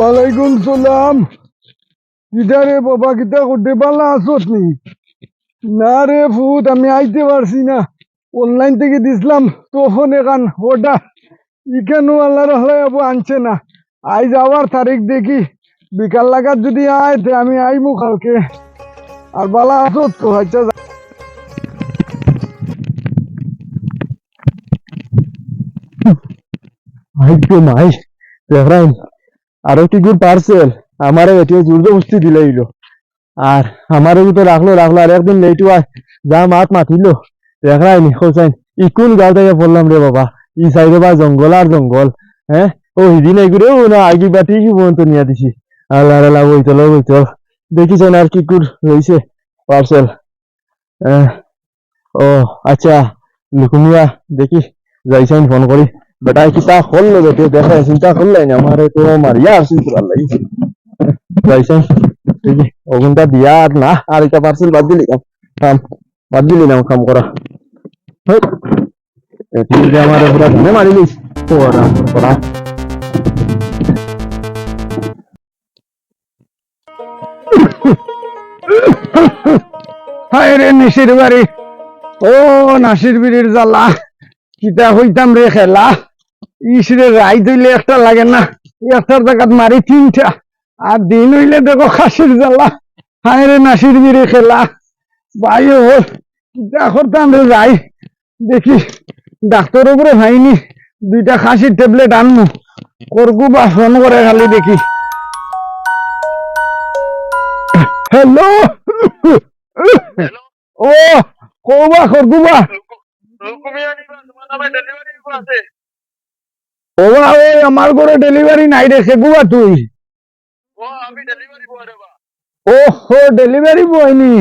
ওয়ালাইকুম সালাম। কিটা রে বাবা, কিটা করতে পারলা আসত নি? না রে ফুট, আমি আইতে পারছি না। অনলাইন থেকে দিছিলাম তখন এখান অর্ডার ইখানো আল্লাহর হলে আনছে না। আই যাওয়ার তারিখ দেখি বিকাল লাগাত যদি আয় তে আমি আইমু কালকে। আর বালা আসত তো আচ্ছা মাই দেখরাইন আরো কি গুড পার্সেল আমারে এটিও জোরজবস্তি দিলাইলো। আর আমারও তো রাখলো রাখলো আর একদিন লেটু আয় যা মাত মাতিল দেখায়নি হোসাইন ইকুন গাল থেকে পড়লাম রে বাবা। ই সাইডে বা জঙ্গল আর জঙ্গল। হ্যাঁ ও হিদিন এগুলো না আগি বা ঠিকই পর্যন্ত নিয়ে দিছি। আল্লাহ আল্লাহ বইতল বইতল দেখিস আর কি কুর রয়েছে পার্সেল। ও আচ্ছা লুকুমিয়া দেখি যাইছেন ফোন করি বেটা কিতা করলো বেটে দেখা চিন্তা করলাই না আমারে তো মারিয়া আসিল পুরা লাগি যাইছেন দেখি ওগুনটা দিয়া আর না আর এটা পার্সেল বাদ দিলি কাম বাদ দিলি না কাম করা ঠিক আছে আমার পুরা ধনে মারি দিস ওরা করা হায় রে নিশির বাড়ি ও নাসির বিড়ির জ্বালা কিতা হইতাম রে খেলা ইসরে রাই ধইলে একটা লাগে না একটার জায়গাত মারি তিনটা আর দিন হইলে দেখো খাসির জ্বালা। হায় রে নাসির বিড়ি খেলা ভাই ও কিতা করতাম রে যাই দেখি ডাক্তার উপরে ভাইনি দুইটা খাসির ট্যাবলেট আনমু করগু বা ফোন করে খালি দেখি। হ্যালো ও কৌবা করগুবা ওবা ওই আমার ঘরে ডেলিভারি নাই রে সেগুবা তুই ও হো ডেলিভারি বয় নি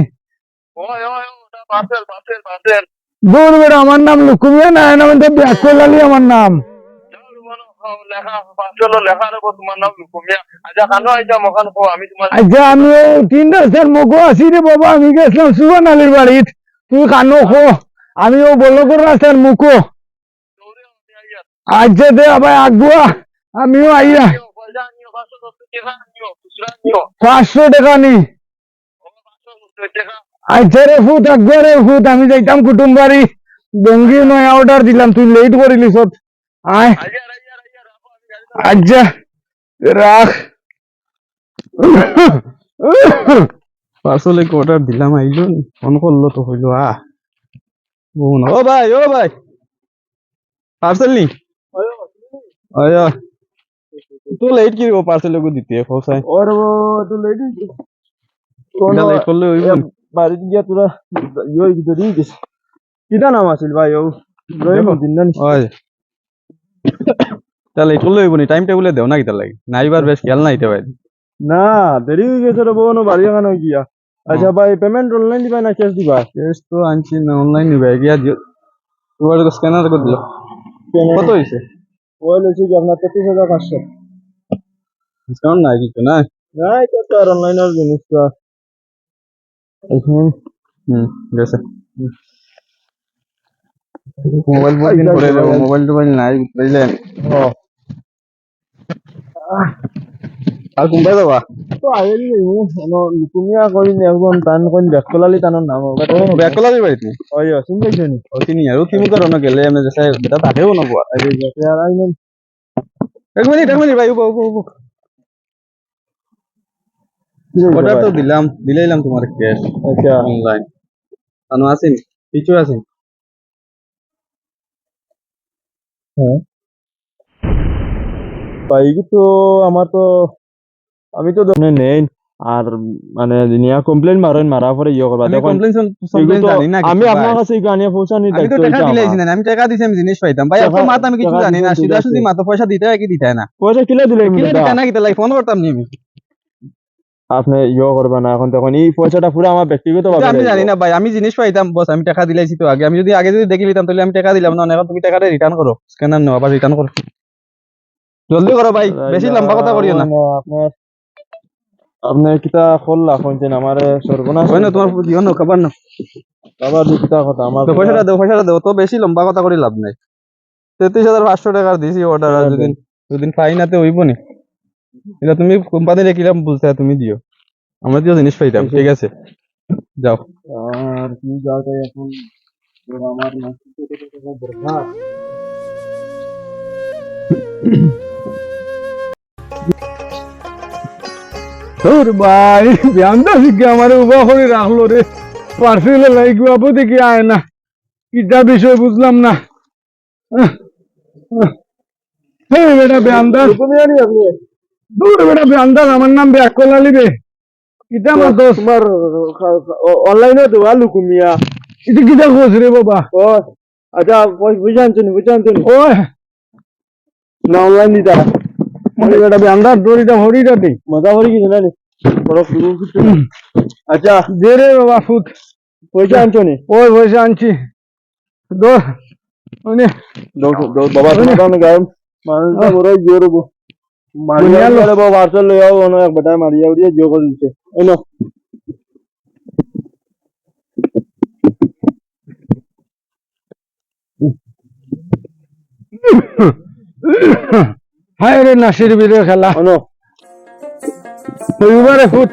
দূর বেড়া আমার নাম লুকুমিয়া না নাম ব্যাক করলালি আমার নাম আচ্ছা আমি তিনটা স্যার মুখো আছি রে বাবা আমি গেছিলাম সুবান আলীর বাড়িত তুই কানো খো আমি ও বললো করে রাস্তার মুখো আচ্ছা দে আবার আগুয়া আমিও আইয়া 500 টাকা নি আচ্ছা রে ফুট আগুয়া রে ফুট আমি যাইতাম কুটুম বাড়ি ডঙ্গি নয়া অর্ডার দিলাম তুই লেট করিলি সব আয় আচ্ছা রাখ পার্সেল অর্ডার দিলাম আইলো ফোন করলো তো হইলো ও ভাই পার্সেল নি তো লেট কি পার্সেল লোক দিতে খোসাই और वो तो लेट লেট করলে হইব বাড়ি গিয়া তোরা ইয়ে যদি দিস কিটা নাম আছিল ভাই ও রহিম দিন না ওই তাহলে লেট করলে হইব নি টাইম টেবিলে দেও না কিটা লাগে নাইবার বেশ খেয়াল না ইতে ভাই না দেরি হয়ে গেছে রে বোন বাড়ি গানো গিয়া। আচ্ছা ভাই পেমেন্ট অনলাইন দিবা না ক্যাশ দিবা? ক্যাশ তো আনছি না অনলাইন নিবা গিয়া দিও তোমার তো স্ক্যানার করে দিল কত হইছে ওই লইছে কি আপনার 33500 ডিসকাউন্ট নাই কিছু না নাই তো আর অনলাইন আর জিনিস তো গেছে মোবাইল বুকিং করে দেব মোবাইল টোবাইল নাই বুঝলেন আর কোনটা যাবা তো আইলি লুকুমিয়া কই নি একজন টান কই ব্যাকলালি টানৰ নাম ব্যাকলালি বাড়িতে ওই চিন পাইছ নি ও চিনি আর কি মুকার না গেলে আমি যেসা বেটা তাকেও না বুয়া আই যে আর আই নেন এক মিনিট ভাই ও অর্ডার তো দিলাইলাম তোমার ক্যাশ আচ্ছা অনলাইন আনো আসেন কিছু আসেন হ্যাঁ ভাই তো আমার তো আমি তো দনে নেই আর মানে নিয়া কমপ্লেইন মারা পরে ইয়ে করবা দেখো কমপ্লেইন জানি না আমি আপনার কাছে গানিয়া পৌঁছানি দায়িত্ব আমি তো টাকা দিলাইছি না আমি টাকা দিছি আমি জিনিস পাইতাম ভাই আপনার মাত আমি কিছু জানি না সিধা সুদি মাত পয়সা দিতে হয় কি দিতে না পয়সা কিলা দিলাই না কিতা লাই ফোন করতাম নি আমি আপনি ইয়ে করবে না এখন তখন এই পয়সাটা পুরো আমার ব্যক্তিগত ভাবে আমি জানি না ভাই আমি জিনিস পাইতাম বস আমি টাকা দিলাইছি তো আগে আমি যদি দেখি লিতাম তাহলে আমি টাকা দিলাম না এখন তুমি টাকাটা রিটার্ন করো স্ক্যানার নাও আবার রিটার্ন করো জলদি করো ভাই বেশি লম্বা কথা করিও না আপনি কিতা করলা কোনছেন আমারে সর্বনাশ হয় না তোমার জীবন খাবার না আবার কিতা কথা আমার পয়সাটা দাও তো বেশি লম্বা কথা করি লাভ নাই 33500 টাকা দিছি অর্ডার আর দুদিন পাই নাতে হইব নি এটা তুমি কোম্পানি রেখিলাম বুঝতে তুমি দিও, আমরা দিও জিনিস পাইতাম। ঠিক আছে, যাও। আর কি যাও তাই এখন আমার মাসিক দরকার। তোর ভাই ব্যান্ডা শিখে আমার উবা করে রাখলো রে, পার্সেলে লাইক বাবু দেখি আয় না, কিটা বিষয় বুঝলাম না। এই বেটা ব্যান্ডা, তুমি জানি আপনি দূর বেটা ব্যান্ডা, আমার নাম ব্যাকল আলী রে, কিটা আমার দোষ। তোমার অনলাইনে তো ভালো কুমিয়া। এটা কিটা খোঁজ রে বাবা? ও আচ্ছা বুঝান ওই না অনলাইন দিতা বেটা ব্যান্ডা দড়িটা হরিটা দে মজা করি কিছু না নি বড় শুরু কিছু না। আচ্ছা দে রে বাবা ফুট। পয়সা আনছো নি? ওই পয়সা আনছি দো বাবা তোমার গায়ে মানুষটা বড় জোর মারিয়া গেলে বাবা পার্সেল লই আও অনেক এক বেটা মারিয়া উড়িয়ে জো করে দিচ্ছে এনো। হায় রে নাসির বিরে খেলা এনো রবিবারে ফুট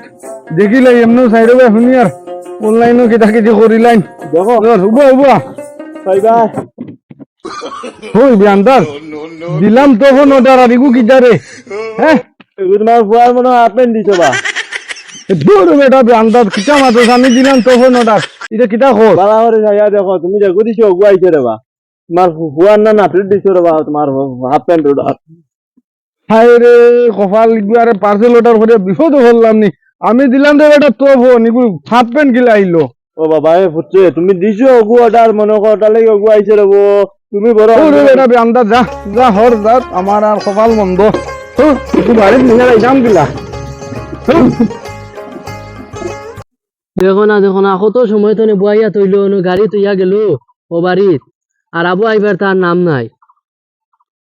দেখিলাই এমন সাইডে শুনি আর অনলাইনও কিটা কিছু করিলাইন দেখো হুবা হুবা বাই বাই। হই ব্যান্ডার দিলাম তখন অর্ডার আর ইগু কিটা রে হ্যাঁ তোমার ফুয়ার মনে হয় আপেন দিছো বা দূর বেটা ব্যান্ডার কিটা মাত্র আমি দিলাম তখন অর্ডার এটা কিটা খোঁজ বালা করে যাইয়া দেখো তুমি দেখো দিছো গুয়াইছে রে বা তোমার ফুয়ার না নাটুর দিছো রে বা তোমার হাফ প্যান্ট অর্ডার। হায় রে কপাল আরে পার্সেল অর্ডার করে বিপদ করলাম নি আমি দিলাম রে বেটা তো ফোন ইগু হাফ প্যান্ট গিলা আইলো। ও বাবা এ ফুটছে তুমি দিছো গু অর্ডার মনে কর তাহলে গু আইছে রে বো তুমি বড় ওরে বেটা ব্যান্ডা যা যা হর যা আমার আর কপাল মন্দ তুই বাড়ির নিয়ে যাইতাম গিলা। দেখো না কত সময় তো বুয়াইয়া তৈল গাড়ি তুইয়া গেল ও বাড়িত আর আবু আইবার তার নাম নাই।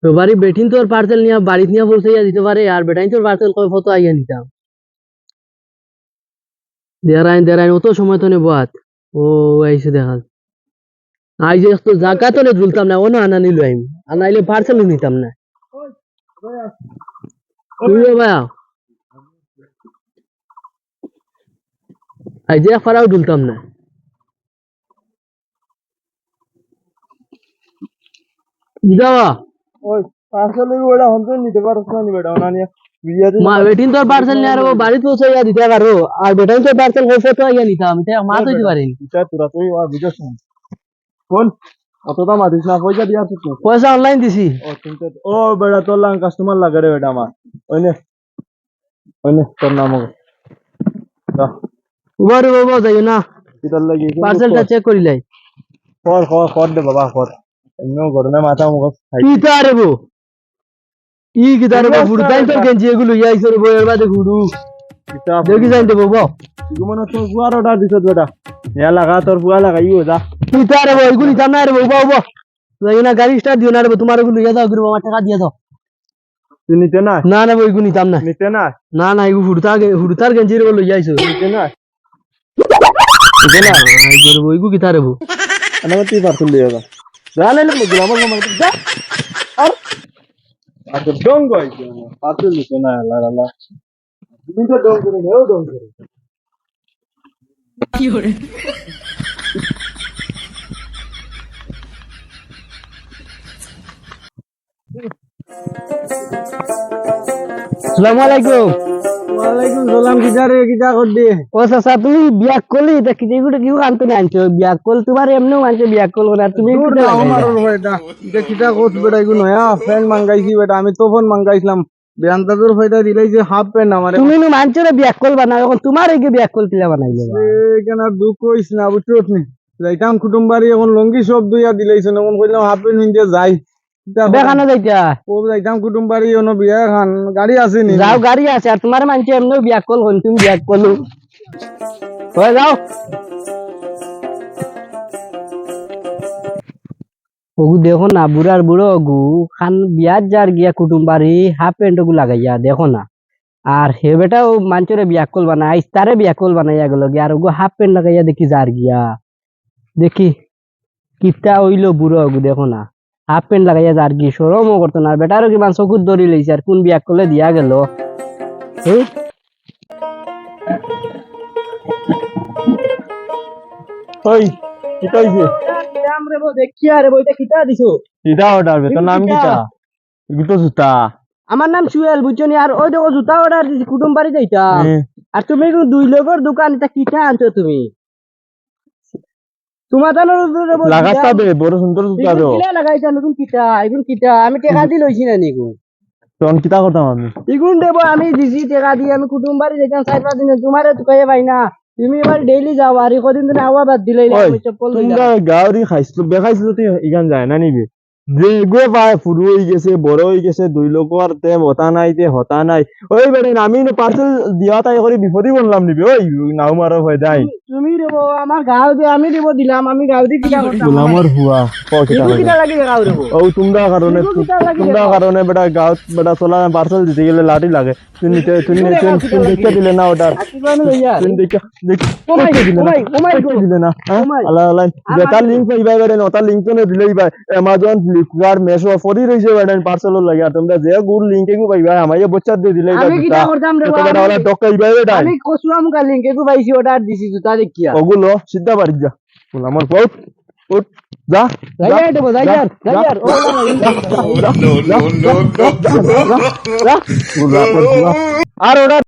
তো বাড়ি বেটিন তোর পার্সেল নিয়ে বাড়িতে নিয়ে পৌঁছাইয়া দিতে পারে আর বেটাইন তোর পার্সেল কয় ফটো আইয়া নিতাম। দেরাইন অত সময় তো বুয়াত ও আইসে দেখা আই যে তো জায়গা তো ঝুলতাম না অন্য আনা নিল আমি আনাইলে পার্সেল নিতাম না। তুইও ভাইয়া আই যে ফারাও ঝুলতাম না। যাওয়া ওই পার্সেল ওটা হন্তে নিতে পারছ না বেটা না নিয়ে বিয়াতে মা বেটিন তোর পার্সেল নিয়ে আর বাড়িতে পৌঁছাইয়া দিতে পারো আর বেটাইন তোর পার্সেল কয় ফটো আইয়া নিতাম এটা মা তো দিতে পারেনি। বিচার তোরা তুই আর বুঝছ না কোন অত দাম আদিস না পয়সা দিয়া তুই পয়সা অনলাইন দিছি। ও চিন্তা ও বেটা তোর লাং কাস্টমার লাগে রে বেটা আমার ওইনে তোর নাম যা উবারে বাবা যাইও না কিটার লাগি পার্সেলটা চেক করিলাই কর দে বাবা কর এমন গরমে মাথা মুখ খাই কি তারে বো ই কি তারে বো গুড় তাই তোর গেঞ্জি এগুলো ইয়াইছে রে বো এর বাদে গুড়ু কিতাব দেখি যাইতে বাবা তুই মনে তোর ফুয়ার অর্ডার দিছ বেটা ইয়া লাগা তোর ফুয়া লাগাইও যা কি তারে বো এগুলি জানা রে বাবা বাবা যাইও না গাড়ি স্টার্ট দিও না রে তোমার এগুলো ইয়া দাও গুড় বাবা টাকা দিয়ে দাও। তুই নিতে না না না বই গুনি তাম না নিতে না না না এগু হুড়তার গেঞ্জি রে বলো ইয়াইছো নিতে না বুঝে না আই গরে বই গু কি তারে বো আমার তুই পার্সেল দিয়ে যা যা লাইলে মুগলা আমার যা আর আচ্ছা ডং গই পার্সেল নিতে না লা লা তুমি তো ডং করে নেও ডং করে আসসালামু আলাইকুম। ওয়ালাইকুম সালাম কিটা রে কিটা কর দে ও চাচা তুমি বিয়া করলি তা কি এগুলো কি আনতে না আনছো বিয়া কল তোমার এমনিও আনছো বিয়া কল না তুমি দূর কিটা দাও লাগাইলা? মারো বেটা এটা কিটা কর বেটা ইগু নয়া ফ্যান মাঙ্গাইছি বেটা আমি তো ফোন মাঙ্গাইছিলাম বেয়ান্তাজুর ফায়দা দিলাই যে হাফ প্যান্ট আমারে তুমি নু মানছো না বিয়া কল বানাও এখন তোমার এই বিয়া কল কিলা বানাইলে বা? কেন দুঃখ কইস না বুঝছস নি যাইতাম কুটুম বাড়ি এখন লঙ্গি সব দুইয়া দিলাইছেন এখন কইলাম হাফ প্যান্ট নিতে যাই দেখানো যাইতা ও যাইতাম কুটুম বাড়ি অন্য বিয়া খান গাড়ি আছে নি যাও গাড়ি আছে আর তোমার মানছো এমনিও বিয়া কল হন তুমি বিয়া কল হয়ে যাও ওগু দেখো না বুড়ার বুড়ো গু খান বিয়ার যার গিয়া কুটুম বাড়ি হাফ প্যান্ট গু লাগাইয়া দেখো না আর হে বেটা ও মাঞ্চরে বিয়াকল বানায় আইস তারে বিয়াকল বানাইয়া গেল গিয়া আর ওগু হাফ প্যান্ট লাগাইয়া দেখি যার গিয়া দেখি কিতা হইলো বুড়ো গু দেখো না হাফ প্যান্ট লাগাইয়া যার কি সরমও করতো না আর বেটারও কিমান চকুত ধরি লইছে আর কোন বিয়াকলে দিয়া গেল ওই কিটা হইছে আমরা বো দেখিয়া রে বইটা কিটা দিছো কিটা অর্ডার তোর নাম কিটা এগুলো জুতা আমার নাম সুয়েল বুঝছনি আর ওই দেখো জুতা অর্ডার দিছি কুটুম বাড়ি যাইতা হ্যাঁ। আর তুমি এখন দুই লগর দোকান এটা কিটা আনছো তুমি তোমার জানোর উপরে বল লাগাতা বে বড় সুন্দর জুতা দাও কিলা লাগাইছা নতুন কিটা এখন কিটা আমি টাকা দি লইছি না নিগু তখন কিটা করতাম আমি ইগুন দেবো আমি দিছি টাকা দিয়ে আমি কুটুম বাড়ি যাইতাম 4-5 দিন তোমারে তুকাইয়ে পাই না তুমি এবার ডেইলি যাও আর কদিন দিন আওয়া বাদ দিলাই ওই, আমি চপ্পল লই তোমরা গাওরি খাইছিল বেখাইছিল তুই ইগান যায় না নিবি যে গে ভাই ফুরু হয়ে গেছে বড় হয়ে গেছে দুই লোক আর তে হতা নাই তে হতা নাই ওই বেড়ে আমি পার্সেল দিয়া তাই করে বিপদই বললাম নিবি ওই নাও মারো হয় যাই তুমি দেবো আমার গাঁও দিয়ে আমি দেবো দিলাম আমি গাঁও দিয়ে কিটা করতাম গোলামর হুয়া ইগু কিটা লাগে গাঁও দেবো ও তোমরা কারণে বেটা গাঁও বেটা চলা পার্সেল দিতে গেলে লাঠি লাগে তুই দেখতে দিলে না ওটা আশীর্বাদ লইয়া তুই দেখতে ওমাই ওমাই দিলে না হ্যাঁ? ওমাই। আল্লাহ আল্লাহ যেটা লিঙ্ক পাইবা বেড়ে নটা লিঙ্ক তো দিলেই পাই অ্যামাজন ফ্লিপকার্ট মেশো ফরি রইছে বেড়ে পার্সেল লাগি আর তোমরা যে গুড লিঙ্ক এগু পাইবা আমায় বচ্চার দিয়ে দিলেই আমি কিটা করতাম রে বেটা ওলা টকাইবা বেটা আমি কসুয়া মুকা লিংকে কো পাইছি অর্ডার দিছি জুতা দেখিয়া ওগুলো সিধা বাড়ি যা আমার বহুত উঠ যা যাইয়া দেবো যাইয়া ও আর ওটা